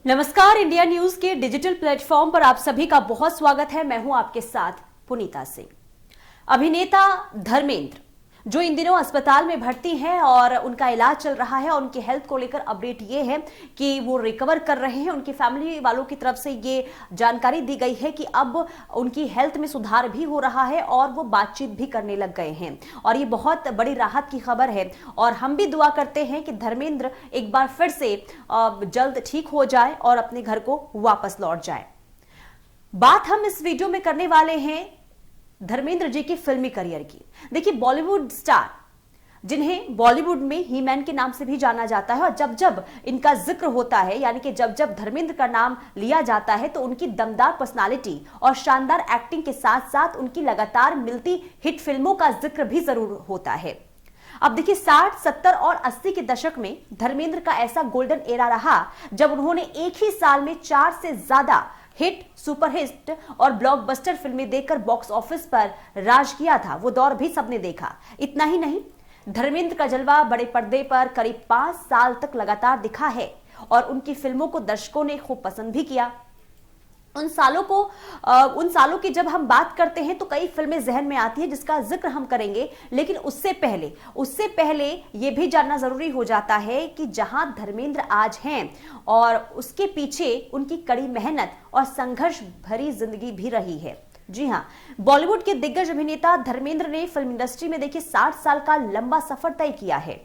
नमस्कार, India news के digital platform पर आप सभी का बहुत स्वागत है। मैं हूं आपके साथ पुनीता सिंह। अभिनेता धर्मेंद्र जो इन दिनों अस्पताल में भर्ती हैं और उनका इलाज चल रहा है और उनकी हेल्थ को लेकर अपडेट ये है कि वो रिकवर कर रहे हैं। उनकी फैमिली वालों की तरफ से ये जानकारी दी गई है कि अब उनकी हेल्थ में सुधार भी हो रहा है और वो बातचीत भी करने लग गए हैं और ये बहुत बड़ी राहत की खबर है। और हम भी दुआ करते हैं कि धर्मेंद्र एक बार फिर से जल्द ठीक हो जाए और अपने घर को वापस लौट जाए। बात हम इस वीडियो में करने वाले हैं धर्मेंद्र जी की फिल्मी करियर की। देखिए, बॉलीवुड स्टार जिन्हें बॉलीवुड में ही मैन के नाम से भी जाना जाता है और जब जब इनका जिक्र होता है, यानी कि जब जब धर्मेंद्र का नाम लिया जाता है तो उनकी दमदार पर्सनालिटी और शानदार एक्टिंग के साथ साथ उनकी लगातार मिलती हिट फिल्मों का जिक्र भी जरूर होता है। अब देखिए, 60, 70 और 80 के दशक में धर्मेंद्र का ऐसा गोल्डन एरा रहा जब उन्होंने एक ही साल में 4 से ज्यादा हिट, सुपरहिट और ब्लॉकबस्टर फिल्में देकर बॉक्स ऑफिस पर राज किया था। वो दौर भी सबने देखा। इतना ही नहीं, धर्मेंद्र का जलवा बड़े पर्दे पर करीब 5 साल तक लगातार दिखा है और उनकी फिल्मों को दर्शकों ने खूब पसंद भी किया। उन सालों की जब हम बात करते हैं तो कई फिल्में जहन में आती है जिसका जिक्र हम करेंगे, लेकिन उससे पहले यह भी जानना जरूरी हो जाता है कि जहां धर्मेंद्र आज हैं और उसके पीछे उनकी कड़ी मेहनत और संघर्ष भरी जिंदगी भी रही है। जी हां, बॉलीवुड के दिग्गज अभिनेता धर्मेंद्र ने फिल्म इंडस्ट्री में देखिए 60 साल का लंबा सफर तय किया है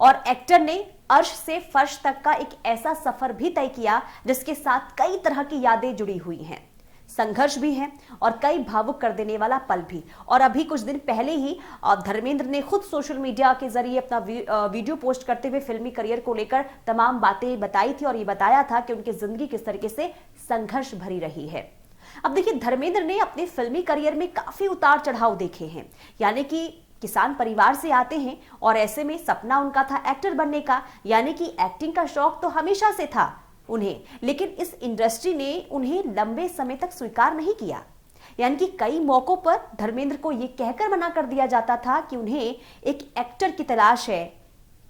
और एक्टर ने अर्श से फर्श तक का एक ऐसा सफर भी तय किया जिसके साथ कई तरह की यादें जुड़ी हुई हैं, संघर्ष भी है और कई भावुक कर देने वाला पल भी। और अभी कुछ दिन पहले ही धर्मेंद्र ने खुद सोशल मीडिया के जरिए अपना वीडियो पोस्ट करते हुए फिल्मी करियर को लेकर तमाम बातें बताई थी और ये बताया था कि उनकी जिंदगी किस तरीके से संघर्ष भरी रही है। अब देखिए, धर्मेंद्र ने अपने फिल्मी करियर में काफी उतार चढ़ाव देखे हैं, यानी कि किसान परिवार से आते हैं और ऐसे में सपना उनका था एक्टर बनने का, यानी कि एक्टिंग का शौक तो हमेशा से था उन्हें, लेकिन इस इंडस्ट्री ने उन्हें लंबे समय तक स्वीकार नहीं किया। यानी कि कई मौकों पर धर्मेंद्र को यह कहकर मना कर दिया जाता था कि उन्हें एक एक्टर की तलाश है,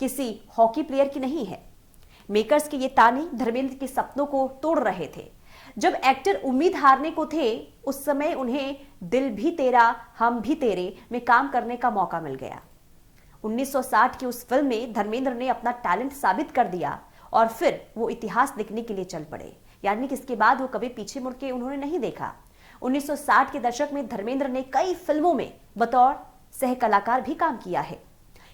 किसी हॉकी प्लेयर की नहीं है। मेकर्स के ये ताने धर्मेंद्र के सपनों को तोड़ रहे थे। जब एक्टर उम्मीद हारने को थे, उस समय उन्हें दिल भी तेरा हम भी तेरे में काम करने का मौका मिल गया। 1960 की उस फिल्म में धर्मेंद्र ने अपना टैलेंट साबित कर दिया और फिर वो इतिहास लिखने के लिए चल पड़े, यानी कि इसके बाद वो कभी पीछे मुड़ के उन्होंने नहीं देखा। 1960 के दशक में धर्मेंद्र ने कई फिल्मों में बतौर सह कलाकार भी काम किया है।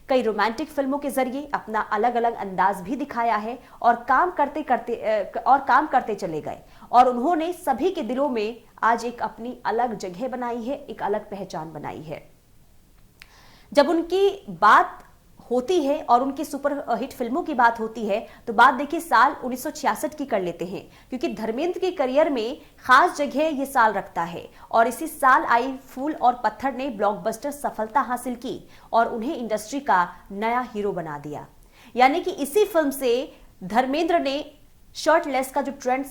कई रोमांटिक फिल्मों के जरिए अपना अलग अलग अंदाज भी दिखाया है और काम करते चले गए और उन्होंने सभी के दिलों में आज एक अपनी अलग जगह बनाई है, एक अलग पहचान बनाई है। जब उनकी बात होती है और उनकी सुपर हिट फिल्मों की बात होती है तो बात देखिए साल 1966 की कर लेते हैं, क्योंकि धर्मेंद्र के करियर में खास जगह ये साल रखता है और इसी साल आई फूल और पत्थर ने ब्लॉकबस्टर सफलता हासिल की और उन्हें इंडस्ट्री का नया हीरो बना दिया। यानी कि इसी फिल्म से धर्मेंद्र ने शर्टलेस का जो ट्रेंड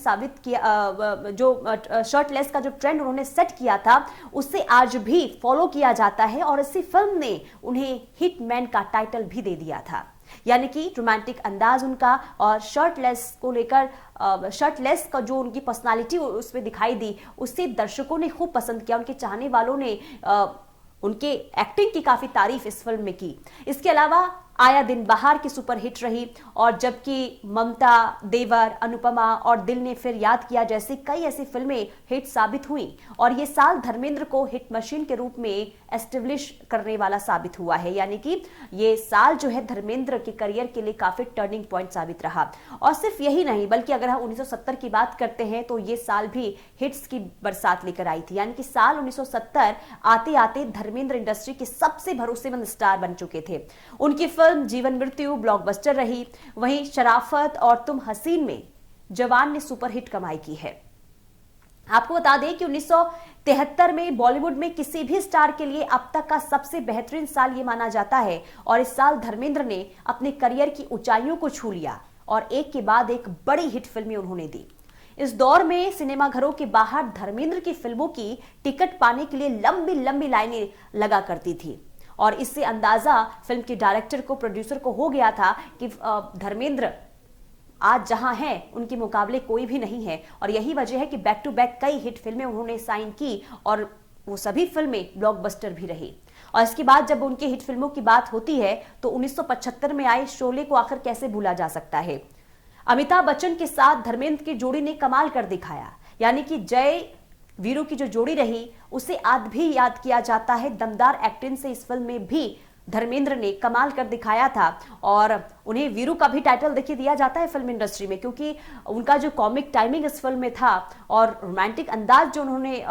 शर्टलेस का जो ट्रेंड उन्होंने सेट किया था उससे आज भी फॉलो किया जाता है और इसी फिल्म ने उन्हें हिट मैन का टाइटल भी दे दिया था। यानी कि रोमांटिक अंदाज उनका और शर्टलेस को लेकर शर्टलेस का जो उनकी पर्सनालिटी उसमें दिखाई दी, उससे दर्शकों ने खूब पसंद किया। उनके चाहने वालों ने उनके एक्टिंग की काफी तारीफ इस फिल्म में की। इसके अलावा आया दिन बहार की सुपर हिट रही और जबकि ममता, देवर, अनुपमा और दिल ने फिर याद किया जैसी कई ऐसी फिल्में हिट साबित हुई और ये साल धर्मेंद्र को हिट मशीन के रूप में एस्टेब्लिश करने वाला साबित हुआ है। यानी कि ये साल जो है धर्मेंद्र के करियर के लिए काफी टर्निंग पॉइंट साबित रहा। और सिर्फ यही नहीं, बल्कि अगर हम 1970 की बात करते हैं तो ये साल भी हिट्स की बरसात लेकर आई थी। यानी कि साल 1970 आते आते धर्मेंद्र इंडस्ट्री के सबसे भरोसेमंद स्टार बन चुके थे। उनकी फिल्म जीवन मृत्यु ब्लॉकबस्टर रही, वहीं शराफत और तुम हसीन में जवान ने सुपरहिट कमाई की है। आपको बता दें कि 1973 में बॉलीवुड में किसी भी स्टार के लिए अब तक का सबसे बेहतरीन साल ये माना जाता है और इस साल धर्मेंद्र ने अपने करियर की ऊंचाइयों को छू लिया और एक के बाद एक बड़ी हिट फिल्में उन्होंने दी। इस दौर में सिनेमाघरों के बाहर धर्मेंद्र की फिल्मों की टिकट पाने के लिए लंबी लंबी लाइनें लगा करती थी और इससे अंदाजा फिल्म के डायरेक्टर को, प्रोड्यूसर को हो गया था कि धर्मेंद्र आज जहां हैं उनके मुकाबले कोई भी नहीं है। और यही वजह है कि बैक टू बैक कई हिट फिल्में उन्होंने साइन की और वो सभी फिल्में ब्लॉकबस्टर भी रही। और इसके बाद जब उनके हिट फिल्मों की बात होती है तो 1975 में आए शोले को आखिर कैसे भूला जा सकता है। अमिताभ बच्चन के साथ धर्मेंद्र की जोड़ी ने कमाल कर दिखाया, यानी कि जय वीरू की जो जोड़ी रही उसे आज भी याद किया जाता है। दमदार एक्टिंग से इस फिल्म में भी धर्मेंद्र ने कमाल कर दिखाया था और उन्हें वीरू का भी टाइटल देखिए दिया जाता है फिल्म इंडस्ट्री में, क्योंकि उनका जो कॉमिक टाइमिंग इस फिल्म में था और रोमांटिक अंदाज जो उन्होंने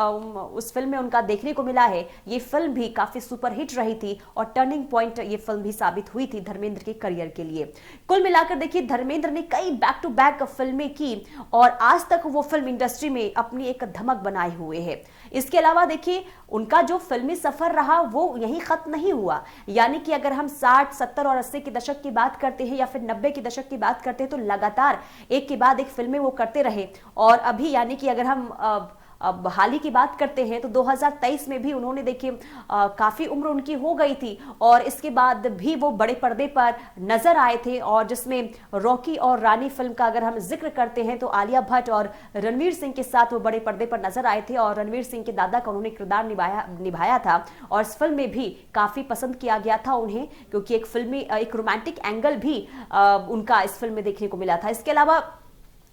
उस फिल्म में उनका देखने को मिला है, ये फिल्म भी काफी सुपरहिट रही थी और टर्निंग पॉइंट ये फिल्म भी साबित हुई थी धर्मेंद्र के करियर के लिए। कुल मिलाकर देखिए धर्मेंद्र ने कई बैक टू बैक फिल्में की और आज तक वो फिल्म इंडस्ट्री में अपनी एक धमक बनाए हुए है। इसके अलावा देखिए उनका जो फिल्मी सफर रहा वो यहीं खत्म नहीं हुआ, यानी कि अगर हम 60, 70 और 80 के दशक की बात करते हैं या फिर 90 के दशक की बात करते हैं तो लगातार एक के बाद एक फिल्में वो करते रहे। और अभी यानी कि अगर हम अब हाल ही की बात करते हैं तो 2023 में भी उन्होंने देखिए काफी उम्र उनकी हो गई थी और इसके बाद भी वो बड़े पर्दे पर नजर आए थे। और जिसमें रॉकी और रानी फिल्म का अगर हम जिक्र करते हैं तो आलिया भट्ट और रणवीर सिंह के साथ वो बड़े पर्दे पर नजर आए थे और रणवीर सिंह के दादा का उन्होंने किरदार निभाया था। और इस फिल्म में भी काफी पसंद किया गया था उन्हें, क्योंकि एक फिल्मी एक रोमांटिक एंगल भी उनका इस फिल्म में देखने को मिला था। इसके अलावा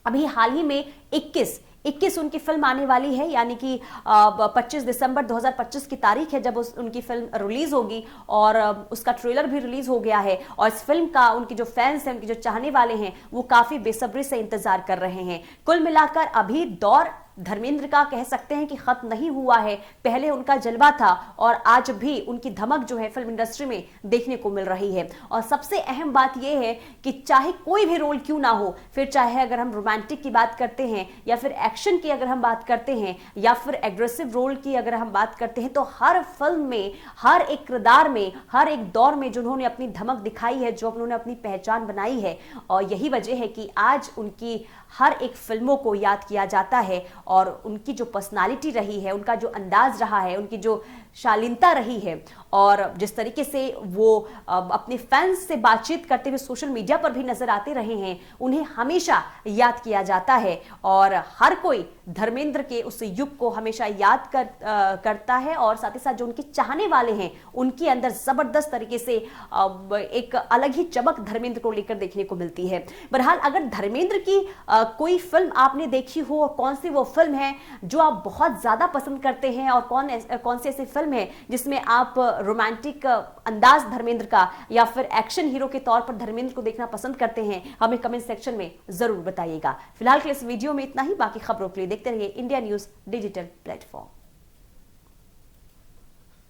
अभी हाल ही में 21 उनकी फिल्म आने वाली है, यानी कि 25 दिसंबर 2025 की तारीख है जब उनकी फिल्म रिलीज होगी और उसका ट्रेलर भी रिलीज हो गया है। और इस फिल्म का उनके जो फैंस हैं, उनके जो चाहने वाले हैं, वो काफी बेसब्री से इंतजार कर रहे हैं। कुल मिलाकर अभी दौर धर्मेंद्र का कह सकते हैं कि खत्म नहीं हुआ है। पहले उनका जलवा था और आज भी उनकी धमक जो है फिल्म इंडस्ट्री में देखने को मिल रही है। और सबसे अहम बात यह है कि चाहे कोई भी रोल क्यों ना हो, फिर चाहे अगर हम रोमांटिक की बात करते हैं या फिर एक्शन की अगर हम बात करते हैं या फिर एग्रेसिव रोल की अगर हम बात करते हैं, तो हर फिल्म में, हर एक किरदार में, हर एक दौर में जो उन्होंने अपनी धमक दिखाई है, जो उन्होंने अपनी पहचान बनाई है, और यही वजह है कि आज उनकी हर एक फिल्मों को याद किया जाता है। और उनकी जो पर्सनालिटी रही है, उनका जो अंदाज रहा है, उनकी जो शालीनता रही है और जिस तरीके से वो अपने फैंस से बातचीत करते हुए सोशल मीडिया पर भी नजर आते रहे हैं, उन्हें हमेशा याद किया जाता है। और हर कोई धर्मेंद्र के उस युग को हमेशा याद करता है और साथ ही साथ जो उनके चाहने वाले हैं उनके अंदर जबरदस्त तरीके से एक अलग ही चमक धर्मेंद्र को लेकर देखने को मिलती है। बहरहाल अगर धर्मेंद्र की कोई फिल्म आपने देखी हो और कौन सी वो फिल्म है जो आप बहुत ज्यादा पसंद करते हैं और कौन सी ऐसी फिल्म है जिसमें आप रोमांटिक अंदाज धर्मेंद्र का या फिर एक्शन हीरो के तौर पर धर्मेंद्र को देखना पसंद करते हैं, हमें कमेंट सेक्शन में जरूर बताइएगा। फिलहाल के इस वीडियो में इतना ही, बाकी खबरों के लिए देखते रहिए इंडिया न्यूज डिजिटल प्लेटफॉर्म।